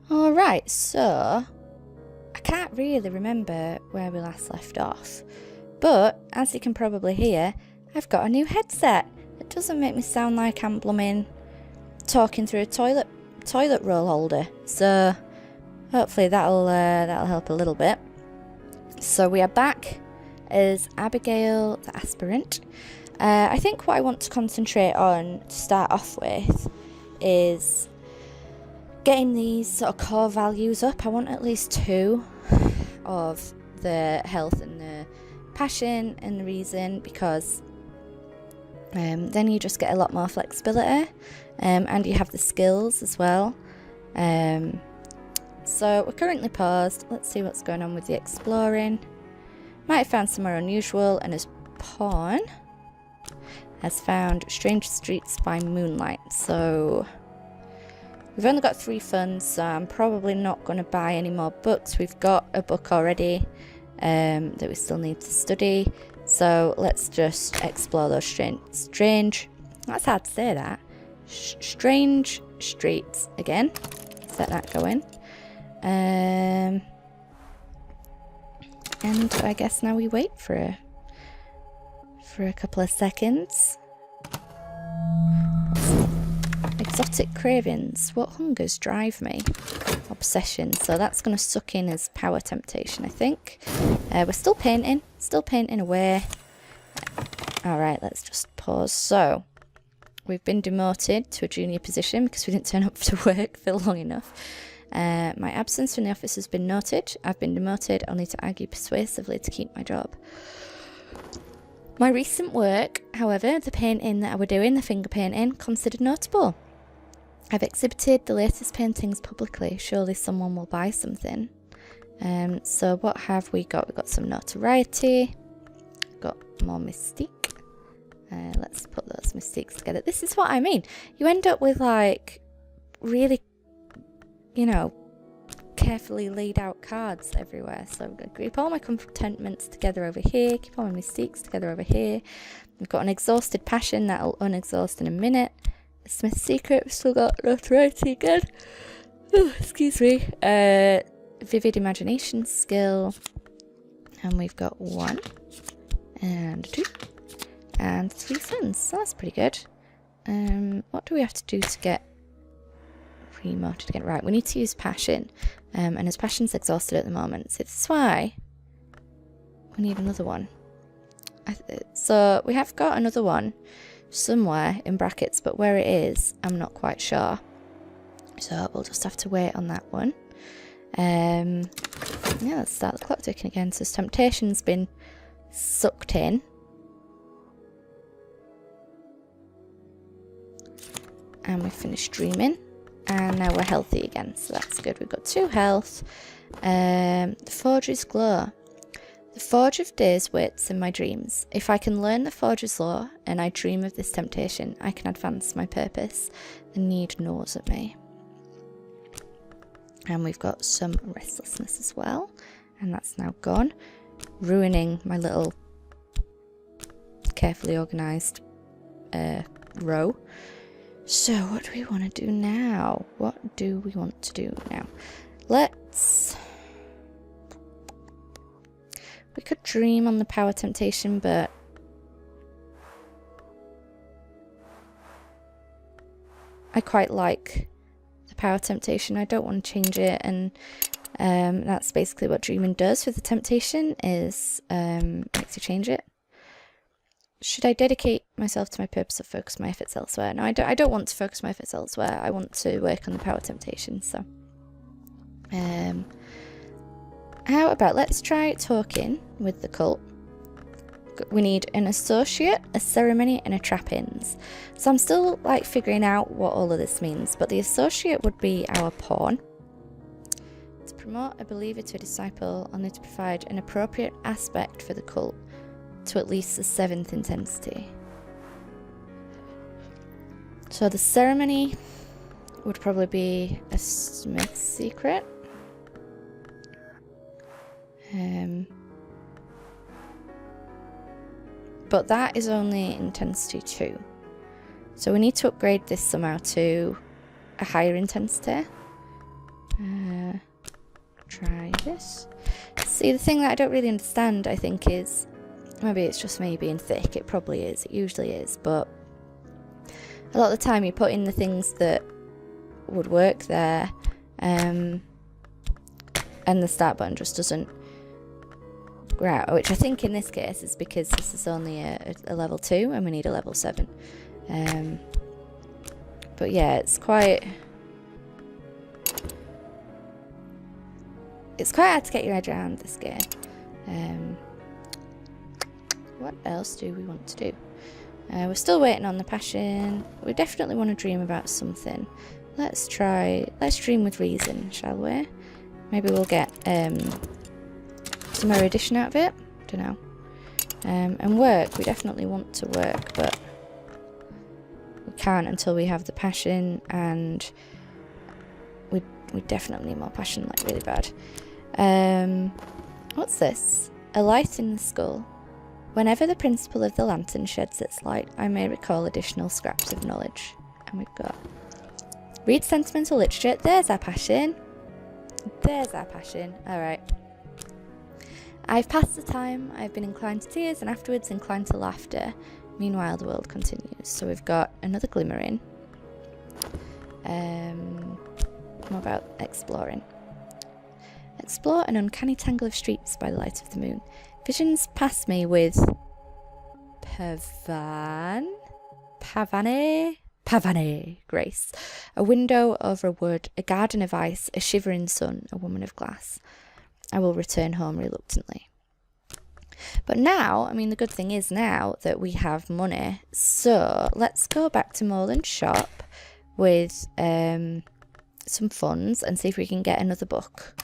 Alright, so I can't really remember where we last left off, but as you can probably hear, I've got a new headset. It doesn't make me sound like I'm blooming talking through a toilet roll holder, so hopefully that'll help a little bit. So we are back as Abigail the aspirant. I think what I want to concentrate on to start off with is getting these sort of core values up. I want at least 2 of the health and the passion and the reason, because then you just get a lot more flexibility, and you have the skills as well. So we're currently paused. Let's see what's going on with the exploring. Might have found somewhere unusual, and as pawn has found strange streets by moonlight. So we've only got 3 funds, so I'm probably not going to buy any more books. We've got a book already that we still need to study. So let's just explore those strange, that's hard to say that, strange streets again. Set that going. And I guess now we wait for a couple of seconds. Exotic cravings. What hungers drive me? Obsession. So that's going to suck in as power temptation, I think. We're still painting away. Alright, let's just pause. So, we've been demoted to a junior position because we didn't turn up to work for long enough. My absence from the office has been noted. I've been demoted. I'll need to argue persuasively to keep my job. My recent work, however, the painting that I were doing, the finger painting, considered notable. I've exhibited the latest paintings publicly. Surely someone will buy something. So what have we got? We've got some notoriety. Got more mystique. Let's put those mystiques together. This is what I mean. You end up with like really, carefully laid out cards everywhere. So I'm going to keep all my contentments together over here. Keep all my mystiques together over here. We've got an exhausted passion that'll unexhaust in a minute. A Smith's secret. We've still got notoriety again. Oh, excuse me. Vivid imagination skill. And we've got 1 and 2 and 3 funds. So that's pretty good. What do we have to do to get promoted again? Right, we need to use passion. And his passion's exhausted at the moment. So that's why we need another one. So we have got another one somewhere in brackets, but where it is, I'm not quite sure. So we'll just have to wait on that one. Yeah, let's start the clock ticking again. So temptation's been sucked in. And we've finished dreaming. And now we're healthy again, so that's good. We've got 2 health. The Forge's Glow. The Forge of Days waits in my dreams. If I can learn the Forge's Law and I dream of this temptation, I can advance my purpose. The need gnaws at me. And we've got some restlessness as well. And that's now gone. Ruining my little carefully organised row. So what do we want to do now? We could dream on the power temptation, but I quite like the power temptation. I don't want to change it, and that's basically what dreaming does with the temptation, is makes you change it. Should I dedicate myself to my purpose or focus my efforts elsewhere? No, I don't want to focus my efforts elsewhere. I want to work on the power temptation. So, how about let's try talking with the cult. We need an associate, a ceremony, and a trappings. So I'm still like figuring out what all of this means, but the associate would be our pawn. To promote a believer to a disciple, I'll need to provide an appropriate aspect for the cult to at least the 7th intensity. So the ceremony would probably be a Smith's secret. But that is only intensity 2. So we need to upgrade this somehow to a higher intensity. Try this. See, the thing that I don't really understand, I think, is maybe it's just me being thick. It probably is. It usually is. But a lot of the time you put in the things that would work there, and the start button just doesn't go out, which I think in this case is because this is only a level 2 and we need a level 7. But yeah, it's quite hard to get your head around this game. What else do we want to do? We're still waiting on the passion. We definitely want to dream about something. Let's dream with reason, shall we? Maybe we'll get some erudition out of it. Don't know. And work. We definitely want to work, but we can't until we have the passion, and we definitely need more passion, like really bad. What's this? A light in the skull. Whenever the principle of the lantern sheds its light, I may recall additional scraps of knowledge. And we've got read sentimental literature. There's our passion. There's our passion. Alright. I've passed the time. I've been inclined to tears and afterwards inclined to laughter. Meanwhile, the world continues. So we've got another glimmering. What about exploring? Explore an uncanny tangle of streets by the light of the moon. Visions pass me with Pavane grace. A window over a wood, a garden of ice, a shivering sun, a woman of glass. I will return home reluctantly. But now, I mean, the good thing is now that we have money, so let's go back to Moreland's shop with some funds and see if we can get another book.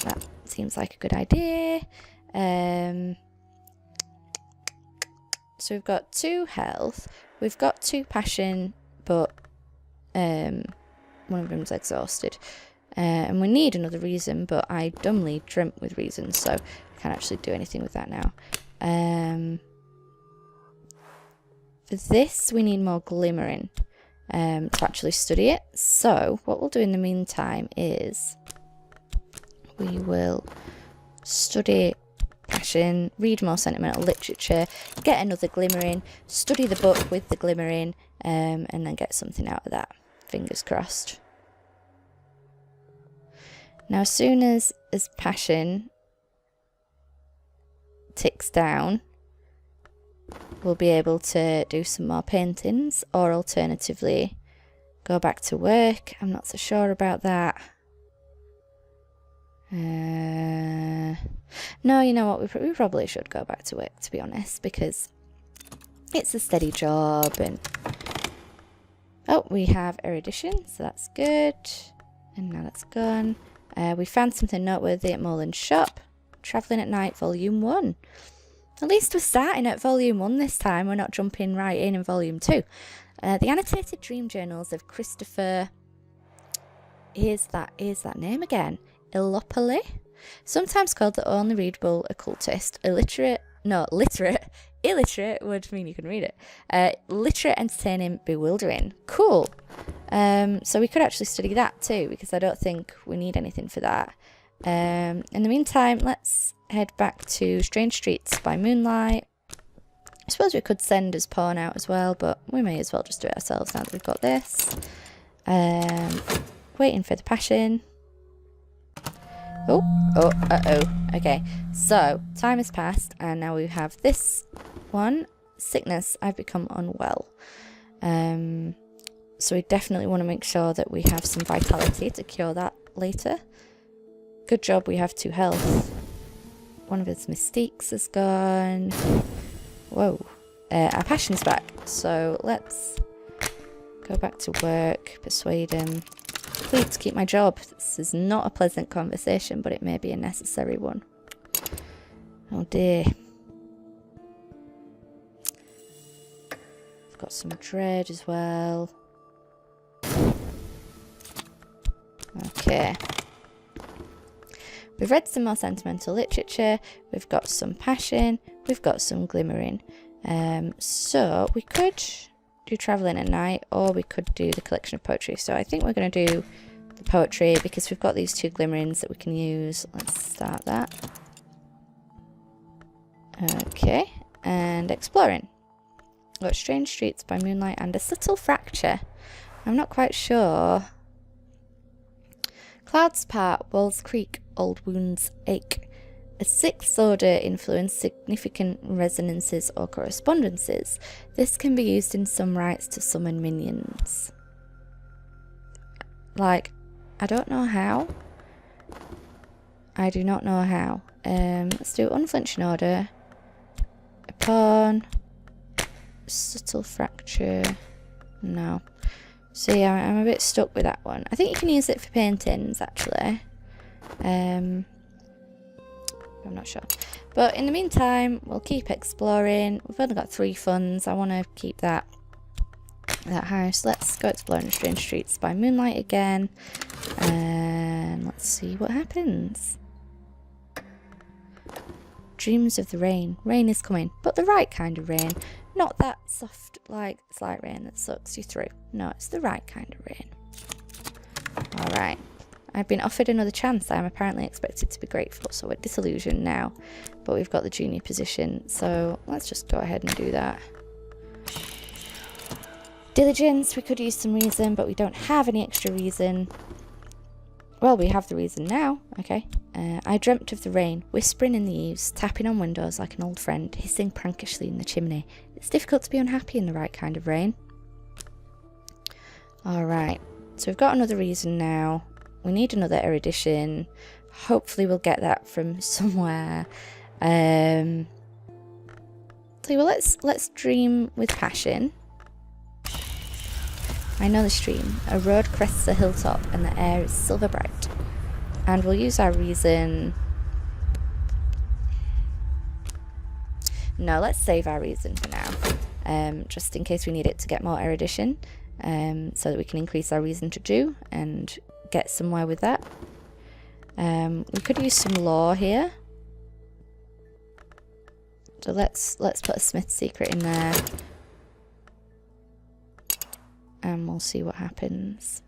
That seems like a good idea. So we've got 2 health, we've got 2 passion, but one of them's exhausted. And we need another reason, but I dumbly dreamt with reason, so I can't actually do anything with that now. For this, we need more glimmering to actually study it. So what we'll do in the meantime is we will study passion, read more sentimental literature, get another glimmering, study the book with the glimmering, and then get something out of that. Fingers crossed. Now, as soon as passion ticks down, we'll be able to do some more paintings, or alternatively go back to work. I'm not so sure about that. No, you know what, we probably should go back to work, to be honest, because it's a steady job. And oh, we have erudition, so that's good. And now that's gone. We found something noteworthy at Moreland's shop. Travelling at Night, Volume 1. At least we're starting at Volume 1 this time. We're not jumping right in Volume 2. The Annotated Dream Journals of Christopher... Here's that name again. Illopoli. Sometimes called the only readable occultist. Illiterate would mean you can read it. Literate, entertaining, bewildering. Cool. So we could actually study that too, because I don't think we need anything for that. In the meantime, let's head back to Strange Streets by Moonlight. I suppose we could send his pawn out as well, but we may as well just do it ourselves now that we've got this. Waiting for the passion. Okay, so time has passed and now we have this one. Sickness, I've become unwell. So we definitely want to make sure that we have some vitality to cure that later. Good job, we have 2 health. One of his mystiques is gone. Whoa. Our passion's back, so let's go back to work, persuade him. Please keep my job. This is not a pleasant conversation, but it may be a necessary one. Oh dear. I've got some dread as well. Okay. We've read some more sentimental literature. We've got some passion. We've got some glimmering. So we could do Travelling at Night, or we could do the collection of poetry. So I think we're going to do the poetry because we've got these 2 glimmerings that we can use. Let's start that. Okay, and exploring. Got strange streets by moonlight and a subtle fracture. I'm not quite sure. Clouds part, walls creak, old wounds ache. A 6th order influence, significant resonances or correspondences. This can be used in some rites to summon minions. Like, I don't know how. I do not know how. Let's do unflinching order. Upon subtle fracture. No. So yeah, I'm a bit stuck with that one. I think you can use it for paintings actually. I'm not sure. But in the meantime, we'll keep exploring. We've only got 3 funds. I want to keep that high. So let's go exploring the strange streets by moonlight again. And let's see what happens. Dreams of the rain. Rain is coming, but the right kind of rain. Not that soft, like slight rain that sucks you through. No, it's the right kind of rain. Alright. I've been offered another chance. I am apparently expected to be grateful, so we're disillusioned now. But we've got the junior position, so let's just go ahead and do that. Diligence, we could use some reason, but we don't have any extra reason. Well, we have the reason now. Okay. I dreamt of the rain, whispering in the eaves, tapping on windows like an old friend, hissing prankishly in the chimney. It's difficult to be unhappy in the right kind of rain. Alright, so we've got another reason now. We need another erudition. Hopefully we'll get that from somewhere. So well, let's dream with passion. I know the stream. A road crests a hilltop and the air is silver bright. And we'll use our reason. No, let's save our reason for now. Just in case we need it to get more erudition. So that we can increase our reason to do and get somewhere with that. We could use some lore here. So let's put a Smith's secret in there. And we'll see what happens.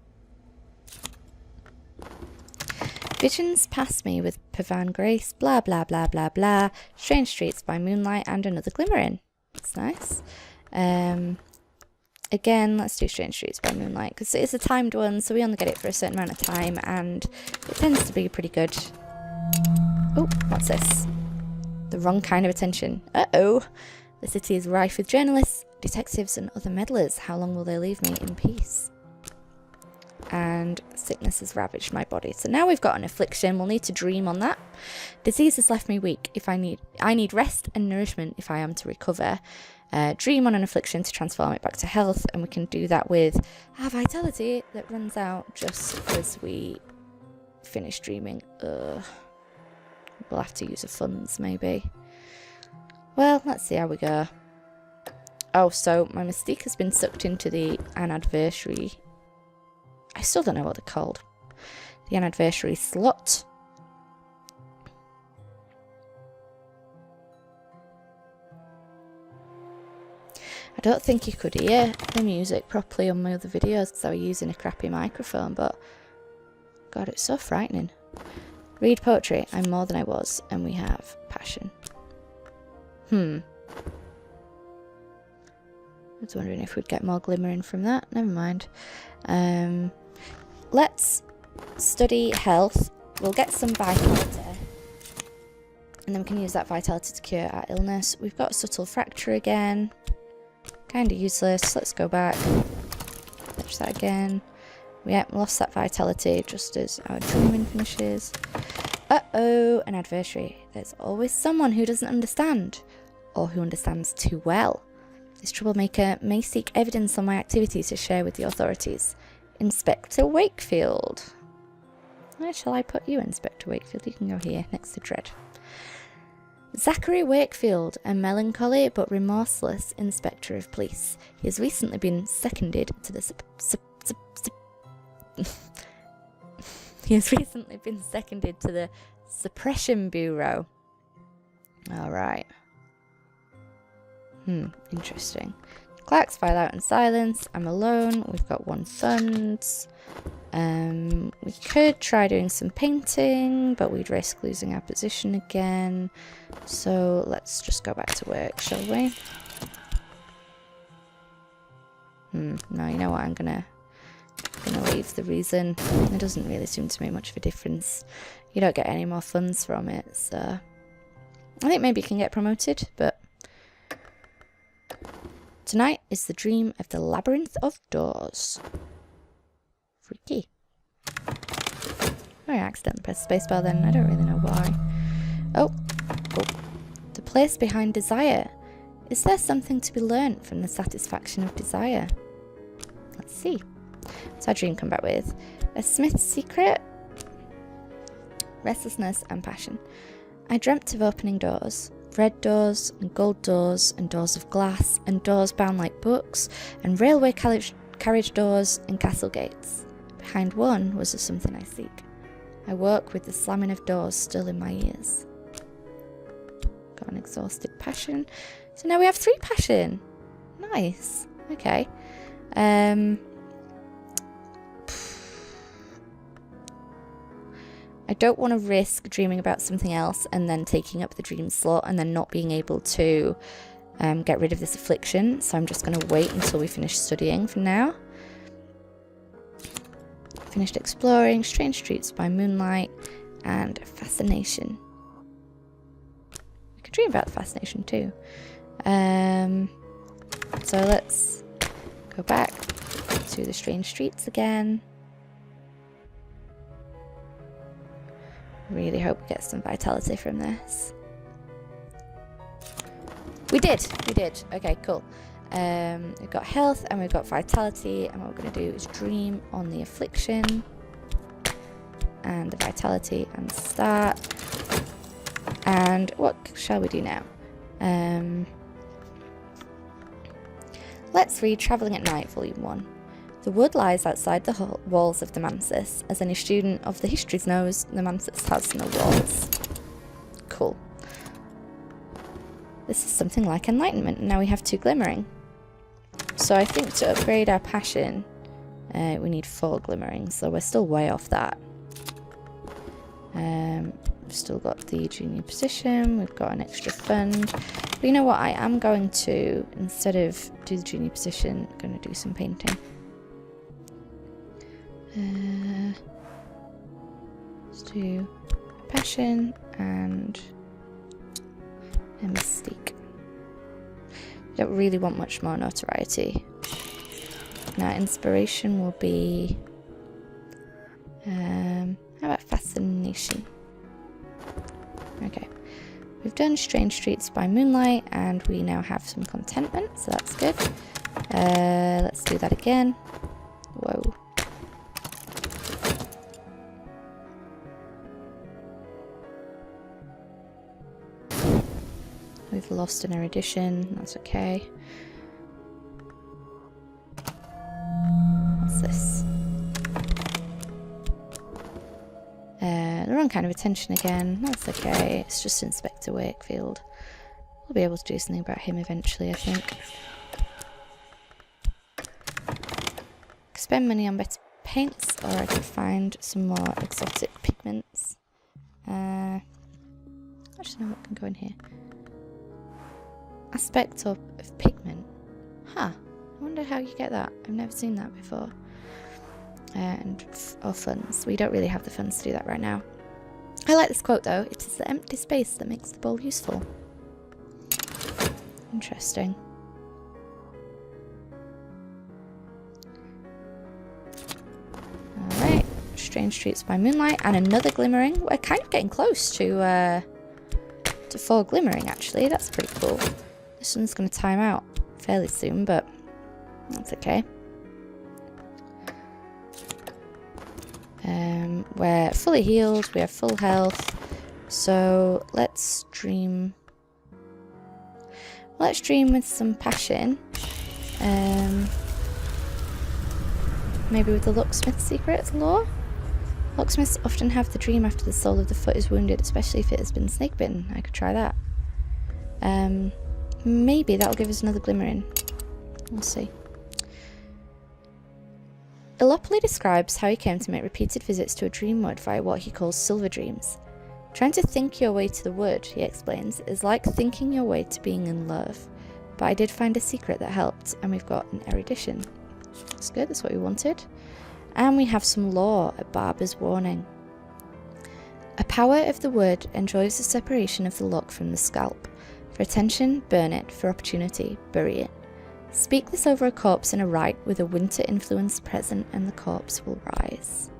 Visions pass me with Pavan grace, blah blah blah blah blah. Strange streets by moonlight and another glimmering. That's nice. Again, let's do strange streets by moonlight because it's a timed one, so we only get it for a certain amount of time, and it tends to be pretty good. Oh, what's this? The wrong kind of attention. Uh-oh. The city is rife with journalists, detectives and other meddlers. How long will they leave me in peace? And sickness has ravaged my body. So now we've got an affliction. We'll need to dream on that. Disease has left me weak. I need rest and nourishment if I am to recover. Dream on an affliction to transform it back to health, and we can do that with our vitality that runs out just as we finish dreaming. We'll have to use the funds maybe. Well, let's see how we go. Oh, so my mystique has been sucked into an adversary. I still don't know what they're called. The anniversary slot. I don't think you could hear the music properly on my other videos because I was using a crappy microphone, but God, it's so frightening. Read poetry. I'm more than I was, and we have passion. I was wondering if we'd get more glimmering from that. Never mind. Let's study health. We'll get some vitality. And then we can use that vitality to cure our illness. We've got subtle fracture again. Kind of useless. Let's go back. Fetch that again. We lost that vitality just as our dreaming finishes. Uh-oh, an adversary. There's always someone who doesn't understand. Or who understands too well. This troublemaker may seek evidence on my activities to share with the authorities. Inspector Wakefield. Where shall I put you, Inspector Wakefield? You can go here, next to Dread. Zachary Wakefield, a melancholy but remorseless inspector of police. He has recently been seconded to the Suppression Bureau. Alright. Interesting. Clerks file out in silence. I'm alone. We've got 1 funds. We could try doing some painting, but we'd risk losing our position again. So let's just go back to work, shall we? No, you know what? I'm gonna leave the reason. It doesn't really seem to make much of a difference. You don't get any more funds from it, so I think maybe you can get promoted, but tonight is the dream of the labyrinth of doors. Freaky. I accidentally pressed spacebar then. I don't really know why. Oh. The place behind desire. Is there something to be learnt from the satisfaction of desire? Let's see. What's our dream come back with? A smith's secret? Restlessness and passion. I dreamt of opening doors. Red doors and gold doors and doors of glass and doors bound like books and railway carriage doors and castle gates. Behind one was something I seek. I woke with the slamming of doors still in my ears. Got an exhausted passion. So now we have 3 passion. Nice. Okay. I don't want to risk dreaming about something else and then taking up the dream slot and then not being able to get rid of this affliction. So I'm just going to wait until we finish studying for now. Finished exploring, strange streets by moonlight, and fascination. We could dream about the fascination too. So let's go back to the strange streets again. Really hope we get some vitality from this. We did. Okay, cool. We've got health and we've got vitality, and what we're going to do is dream on the affliction and the vitality and start. And what shall we do now? Let's read Travelling at Night, Volume 1. The wood lies outside the walls of the mansis. As any student of the histories knows, the mansis has no walls. Cool. This is something like enlightenment, and now we have 2 glimmering. So I think to upgrade our passion, we need 4 glimmering, so we're still way off that. We've still got the junior position, we've got an extra fund. But you know what, I am going to, instead of do the junior position, I'm going to do some painting. Let's do passion and a mystique. Don't really want much more notoriety. Now inspiration will be how about fascination? Okay, we've done strange streets by moonlight and we now have some contentment, so that's good. Let's do that again. Whoa. We've lost an erudition, that's okay. What's this? The wrong kind of attention again, that's okay. It's just Inspector Wakefield. We'll be able to do something about him eventually, I think. Could spend money on better paints, or I could find some more exotic pigments. Actually, no, what can go in here? Aspect of pigment. Huh. I wonder how you get that. I've never seen that before. Or funds. We don't really have the funds to do that right now. I like this quote though. It is the empty space that makes the bowl useful. Interesting. Alright. Strange Streets by Moonlight and another glimmering. We're kind of getting close to 4 glimmering actually. That's pretty cool. This one's going to time out fairly soon, but that's okay. We're fully healed, we have full health, so let's dream. Let's dream with some passion. Maybe with the locksmith's secret lore? Locksmiths often have the dream after the sole of the foot is wounded, especially if it has been snake bitten. I could try that. Maybe that'll give us another glimmering. We'll see. Illopoli describes how he came to make repeated visits to a dream wood via what he calls silver dreams. Trying to think your way to the wood, he explains, is like thinking your way to being in love. But I did find a secret that helped, and we've got an erudition. That's good, that's what we wanted. And we have some lore, a barber's warning. A power of the wood enjoys the separation of the lock from the scalp. For attention, burn it. For opportunity, bury it. Speak this over a corpse in a rite with a winter influence present, and the corpse will rise.